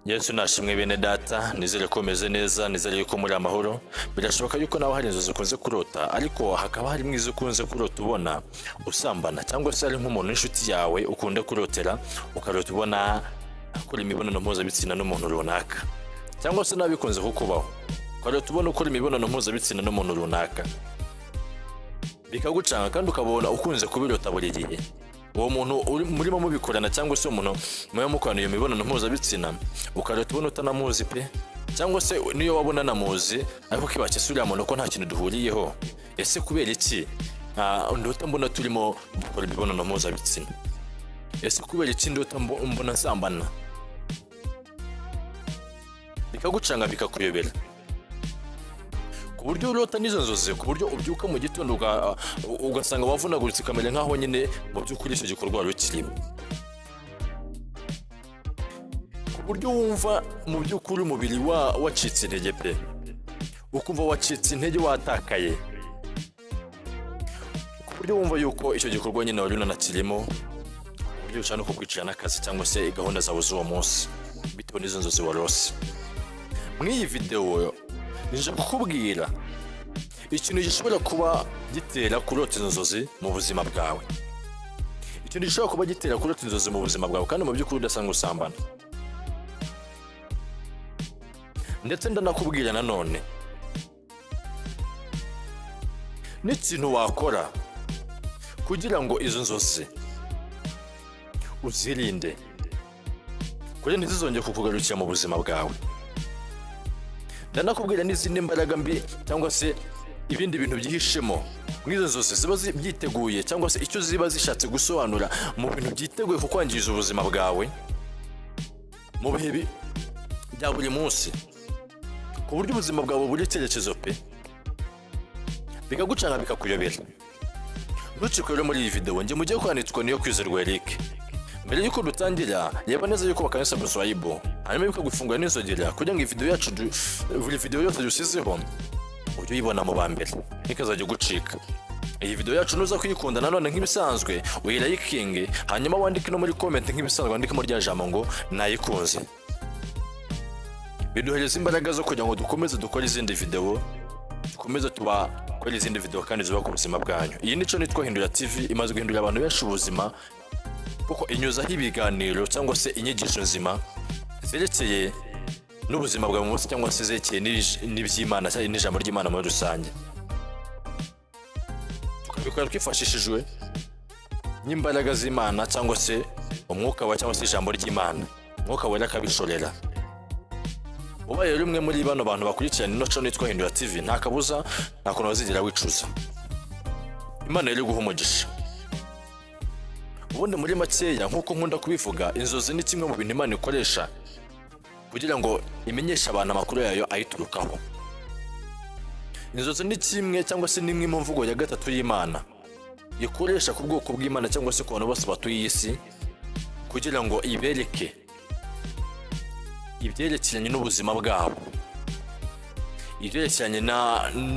Yesu nashimwe bene data, nizere ko meze neza, nizere yuko muri amahoro. Birashoboka yuko nawe hari inzozi ukunze kurota, ariko hakaba hari mwiza ukunze kurota ubona usambana, cyangwa se ari nk'umuntu inshuti yawe ukunda kurotera, ukarota ubona akora imibonano mpuzabitsina n'umuntu runaka, cyangwa se nabikunze kukubaho, ukarota ubona ukora imibonano mpuzabitsina n'umuntu runaka, bikagucanga kandi ukabona ukunze kubirota buri gihe. Uwo muntu murimo mubikorana cyangwa se umuntu muyo mukorana iyo mibonano mpuzabitsina, ukarota ubona utanamuzi pe, cyangwa se niyo wabona namuzi ariko kibace suriya muntu ko nta kintu duhuriyeho. Ese kubera iki ndota mbona turimo dukora imibonano mpuzabitsina? Ese kubera iki ndota mbona nsambana? Bikagucanga bikakuyobera, ku buryo urota n'izo nzozi, ku buryo ubyuka mu gitondo ugasanga wavunaguritse kamera nkaho nyine mu by'ukuri icyo gikorwa wari ukirimo, ku buryo wumva mu by'ukuri umubiri wacitse intege pe, ukumva wacitse intege, watakaye, ku buryo wumva yuko icyo gikorwa nyine wari unanakirimo, ku buryo ushaka no kukwicira n'akazi cyangwa se gahunda zawe z'uwo munsi bitewe n'izo nzozi warose. Mw'iyi video nije kukubwira ikintu gishobora kuba gitera kurota inzozi mu buzima bwawe, ikintu gishobora kuba gitera kurota inzozi mu buzima bwawe kandi mu by'ukuri udasanga usambana. Ndetse ndanakubwira nanone n'ikintu wakora kugira ngo izo nzozi uzirinde kugira ntizizongere kukugarukira mu buzima bwawe. Ndanakubwira n'izindi mbaraga mbi cyangwa se ibindi bintu byihishemo nk'izo nzozi ziba byiteguye, cyangwa se icyo ziba zishatse gusobanura mu bintu byiteguye kukwangiza ubuzima bwawe mu bihe bya buri munsi, ku buryo ubuzima bwawe buri icyerekezo pe, bikagucanga bikakuyobera. Ntucikwe rero muri iyi video, njye mugiye kwanitswa niyo kwizerwa Eric. Mbere yuko dutangira, yeba neza yuko bakanisa subscribe, hanyuma bikagufungura n'inzogera kugira ngo video yacu buri video yose dusizeho ujye uyibona mu bambere nikazajya gucika. Iyi video yacu nuza kuyikunda nanone nk'ibisanzwe uyirayikinge, hanyuma wandike no muri comment nk'ibisanzwe, wandikemo rya jambo ngo nayikunze. Biduhereza imbaraga zo kugira ngo dukomeze dukora izindi video, dukomeze tubakora izindi video kandi zuba ku buzima bwanyu. Iyi nicyo nitwa Hindura TV, imaze guhindura abantu benshi ubuzima, kuko inyuzaho ibiganiro cyangwa se inyigisho nzima zerekeye n'ubuzima bwa munsi, cyangwa se zerekeye n'iby'Imana cyangwa n'ijambo ry'Imana muri rusange. Tukabikora twifashishijwe n'imbaraga z'Imana cyangwa se umwuka wa cyangwa se ijambo ry'Imana, umwuka wera akabishorera. Ubaye rero umwe muri bano bantu bakurikirana ino channel nitwa Hindura TV, nta kabuza nta kuntu wazigira wicuza. Imana iri guha umugisha. Ubundi muri makeya nk'uko nkunda kubivuga, inzozi ni kimwe mu bintu Imana ikoresha kugira ngo imenyeshe abantu amakuru yayo ayiturukaho. Inzozi ni kimwe cyangwa se nimwe mu mvugo ya gatatu y'Imana ikoresha ku bwoko bw'Imana cyangwa se ku bantu bose batuye iyi si, kugira ngo ibereke ibyerekeranye n'ubuzima bwabo, ibyerekeranye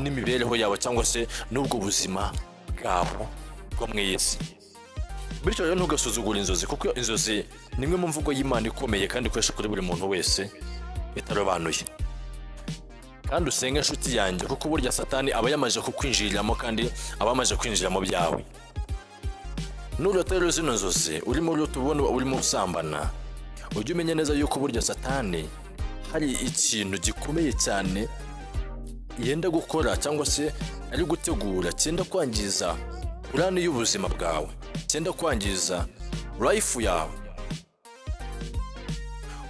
n'imibereho yabo cyangwa se n'ubwo buzima bwabo bwo mu isi. Bityo rero ntugasuzugura inzozi, kuko inzozi ni imwe mu mvugo y'Imana ikomeye kandi ikoresha kuri buri muntu wese itarobanuye. Kandi usenge inshuti yanjye, kuko burya Satani aba yamaze kukwinjiriramo kandi aba yamaze kwinjira mu byawe. Nurota rero zino nzozi urimo ubona urimo usambana, ujye umenya neza yuko burya Satani hari ikintu gikomeye cyane yenda gukora cyangwa se ari gutegura, cyenda kwangiza urani y'ubuzima bwawe, cyenda kwangiza life yawe.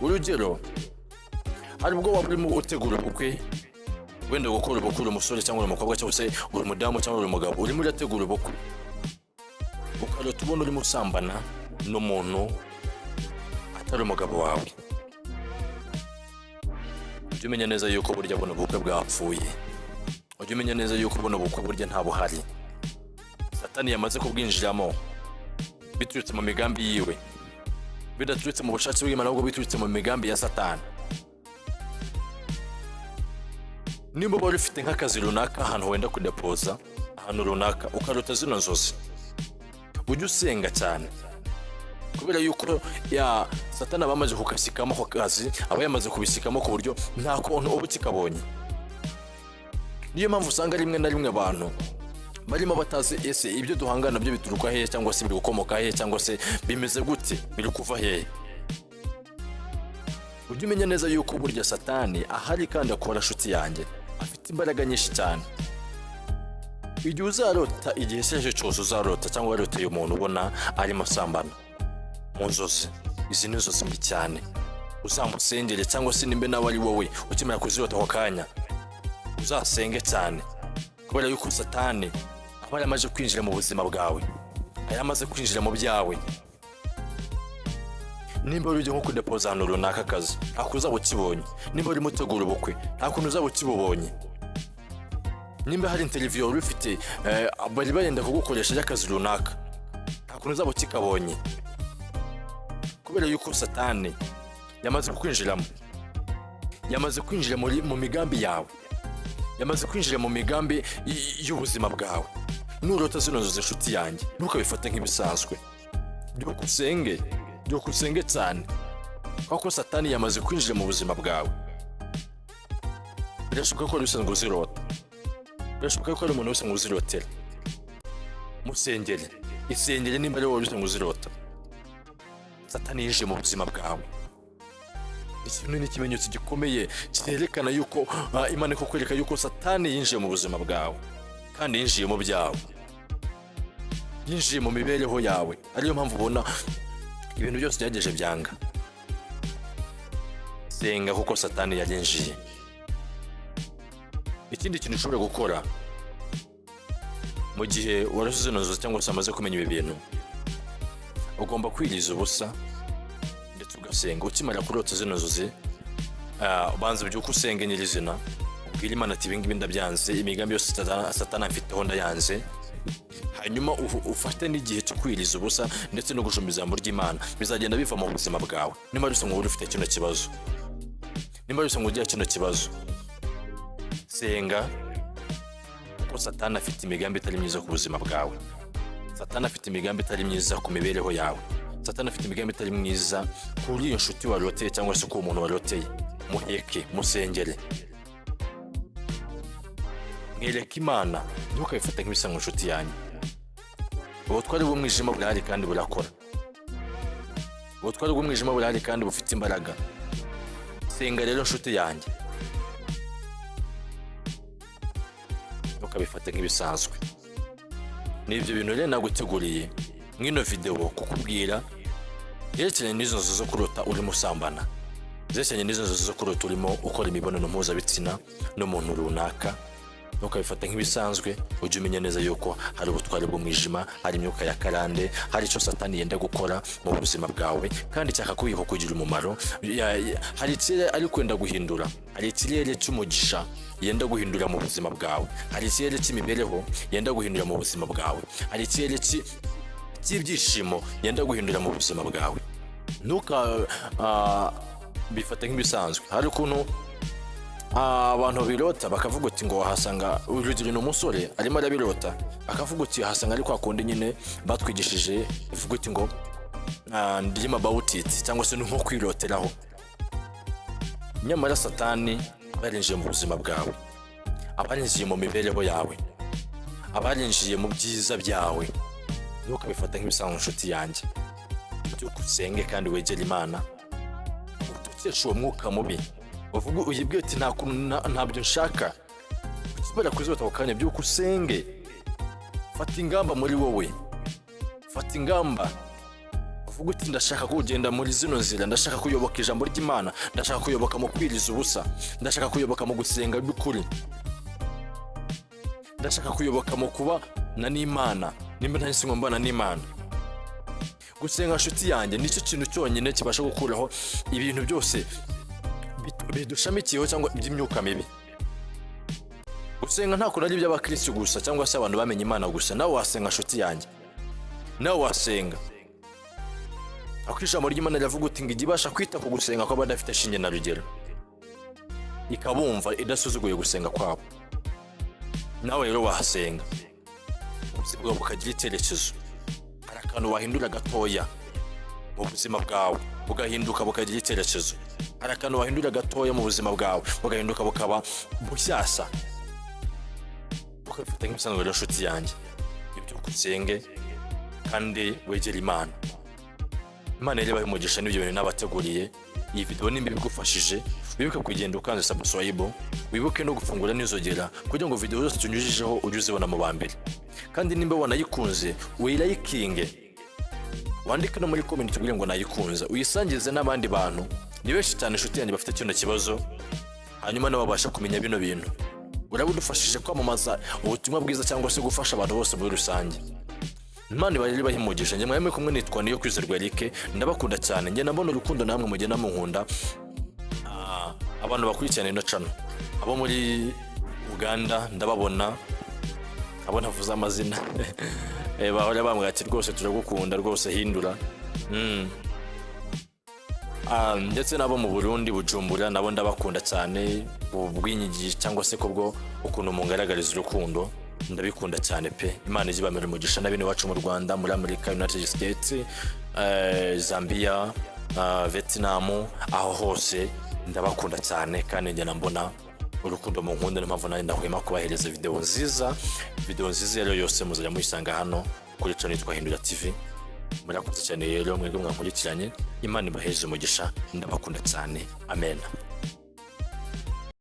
Urugero, hari ubwo waba urimo utegura ubukwe, wenda gukora ubukwe, umusore cyangwa umukobwa cyangwa se uri umudamu cyangwa uri umugabo, urimo urategura ubukwe, ukarota ubona urimo usambana n'umuntu atari umugabo wawe. Ujye umenya neza yuko burya buno bukwe bwapfuye, ujye umenya neza yuko buno bukwe burya nta buhari. Satani yamaze kubwinjiramo biturutse mu migambi yiwe, bidaturutse mu bushake bw'Imana, ahubwo biturutse mu migambi ya Satani. Nimba wari ufite nk'akazi runaka ahantu wenda kudepoza ahantu runaka, ukarota zino nzozi, ujye usenga cyane, kubera yuko Satani aba amaze kukasikamo ako kazi, aba yamaze kubisikamo ku buryo nta kuntu uba ukikabonye. Niyo mpamvu usanga rimwe na rimwe abantu barimo batazi ese ibyo duhangana byo bituruka hehe, cyangwa se biri gukomoka hehe, cyangwa se bimeze gute, biri kuva hehe. Ujye umenya neza yuko burya Satani ahari kandi akora nshuti yanjye, afite imbaraga nyinshi cyane. Igihe uzarota, igihe cyaje cyose uzarota cyangwa waroteye umuntu ubona arimo asambana mu nzozi, izi ni inzozi mbi cyane, uzamusengere, cyangwa se nimbe nawe ari wowe ukimara kuzirota ako kanya uzasenge cyane, kubera yuko Satani aba yamaze kwinjira mu buzima bwawe, yamaze kwinjira mu byawe. Nimba uri nko kudepoza ahantu runaka akazi, ntabwo uzaba ukibonye. Nimba uri mutegura ubukwe, ntabwo uzaba ukibubonye. Nimba hari interview uri ufite bari barenda kugukoresha y'akazi runaka, ntabwo uzaba ukikabonye, kubera yuko Satani yamaze kwinjiramo, yamaze kwinjira mu migambi yawe, yamaze kwinjira mu migambi y'ubuzima bwawe. Nurota zino nzozi nshuti yanjye, ntukabifate nk'ibisanzwe, byukusenge cyane, kuko Satani yamaze kwinjira mu buzima bwawe. Birashoboka ko bisanzwe uzirota, birashoboka ko ari umuntu wese uzirotera. Musengere, isengere nimba ari wowe bisanzwe uzirota. Satani yinjiye mu buzima bwawe. Iki ni ikimenyetso gikomeye cyerekana yuko Imana iko kwereka yuko Satani yinjiye mu buzima bwawe, kandi yinjiye mu byawe, yinjiye mu mibereho yawe. Ariyo mpamvu ubona ibintu byose byageje byanga. Senga kuko Satani yarinjiye. Ikindi kintu ushobora gukora mu gihe warasize zino nzozi cyangwa se amaze kumenya ibi bintu, ugomba kwiriza ubusa ndetse ugasenga. Ukimara kurota zino nzozi, banza byuko usenge nyirizina, ubwira Imana ati ibingibi ndabyanze, imigambi yose Satani afiteho ndayanze. Hanyuma ufate n'igihe cyo kwiriza ubusa ndetse no gushoma ijambo ry'Imana, bizagenda biva mu buzima bwawe. Nimba rusanga uri ufite kino kibazo, nimba rusanga ugira kino kibazo, senga, kuko Satani afite imigambi itari myiza ku buzima bwawe. Satani afite imigambi itari myiza ku mibereho yawe. Satani afite imigambi itari myiza kuri iyo nshuti waroteye cyangwa se ku umuntu waroteye. Muheke, musengere, mwereke Imana, ntukabifate nk'ibisanzwe nshuti yanjye. Ubutware bw'umwijima burahari kandi burakora. Ubutware bw'umwijima burahari kandi bufite imbaraga. Senga rero nshuti yanjye, ntukabifate nk'ibisanzwe. N'ibyo bintu rero naguteguriye mwino video kukubwira yerekeranye n'izo nzozi zo kurota urimo usambana, zerekeranye n'izo nzozi zo kurota urimo ukora imibonano mpuzabitsina n'umuntu runaka. Ntukabifate nk'ibisanzwe, ujye umenya neza yuko hari ubutware bw'umwijima, hari imyuka ya karande, hari icyo Satani yenda gukora mu buzima bwawe kandi cyaka kubiho kugira umumaro. Hari ikirere ari kwenda guhindura, hari ikirere cy'umugisha yenda guhindura mu buzima bwawe, hari ikirere cy'imibereho yenda guhindura mu buzima bwawe, hari ikirere cy'ibyishimo yenda guhindura mu buzima bwawe. Bifate nk'ibisanzwe. Hari ukuntu abantu birota bakavuga uti ngo wahasanga urugero n'umusore arimo arabirota, akavuga uti hasanga ari kwa kundi nyine batwigishije, ivuga uti ngo dream about it, cyangwa se nko kwiroteraho. Nyamara Satani abarinjiye mu buzima bwawe, abarinjiye mu mibereho yawe, abarinjiye mu byiza byawe. Ntukabifata nk'ibisanzwe nshuti yanjye, byuko usenge kandi wegere Imana, utukeshe uwo mwuka mubi, uvuga uyibwiye ati ntabyo nshaka. Ukibara kuzota ako kanya, byuko usenge, fata ingamba muri wowe, fata ingamba. Uvuga uti ndashaka kugenda muri zino nzira, ndashaka kuyoboka ijambo ry'Imana, ndashaka kuyoboka mu kwiriza ubusa, ndashaka kuyoboka mu gusenga by'ukuri, ndashaka kuyoboka mu kuba na n'Imana. Nimba ntahise ngombana n'Imana, gusenga nshuti yanjye nicyo kintu cyonyine kibasha gukuraho ibintu byose bidushamikiyeho cyangwa iby'imyuka mibi. Gusenga nta kunari by'abakristo gusa cyangwa se abantu bamenye Imana gusa. Nawe wasenga nshuti yanjye, nawe wasenga. Akwisha muri Imana iravuga uti ngo igibasha kwita ku gusenga kwa badafite shinge na rugero, ikabumva idasuzuguye gusenga kwabo. Nawe rero wahasenga, ubuzima bukagira icyerekezo. Hari akantu wahindura gatoya mu buzima bwawe. bugahinduka bukagira icyerekezo. Hari akantu wahindura gatoya mu buzima bwawe bugahinduka bukaba bushyashya. Ukafata nk'ibisanzwe rero nshuti yanjye, ibyo usenge kandi wegera Imana. Imana yari bahimugisha n'ibyo bintu nabateguriye. Iyi video nimba bigufashije, wibuke kugenda ukanze subscribe, wibuke no gufungura n'izogera kugira ngo video zose tunyujijeho ujye uzibona mu bambere. Kandi nimba wanayikunze uyirayikinge, wandike no muri comment kugira ngo nayikunze, uyisangize n'abandi bantu. Ni benshi cyane inshuti yanjye bafite kino kibazo, hanyuma nabo babasha kumenya bino bintu. Urabudufashije kwamamaza ubutumwa bwiza cyangwa se gufasha abantu bose muri rusange. Imana bari bahimugisha. Njye mwemwe kumwe nitwa niyo kwizerwa Eric, ndabakunda cyane. Njye nabona urukundo namwe mugena munkunda. Abantu bakurikirana ino channel, abo muri Uganda ndababona, abo navuze amazina bahora bambwira ati rwose turagukunda rwose hindura. Ndetse nabo mu Burundi Bujumbura nabo ndabakunda cyane, ubwinyigisho cyangwa se kubwo ukuntu mungaragariza urukundo, ndabikunda cyane pe. Imana izibamira umugisha n'abene wacu mu Rwanda, muri America, United States, Zambia, Vietnam, aho hose ndabakunda cyane kandi njye nambona urukundo mu nkunda. N'impamvu nari ndahwema kubahereza video nziza rero yose muzajya muyisanga hano kuri channel yitwa Hindura TV. Murakoze cyane rero mwebwe mwakurikiranye. Imana ibaheze umugisha, ndabakunda cyane. Amen.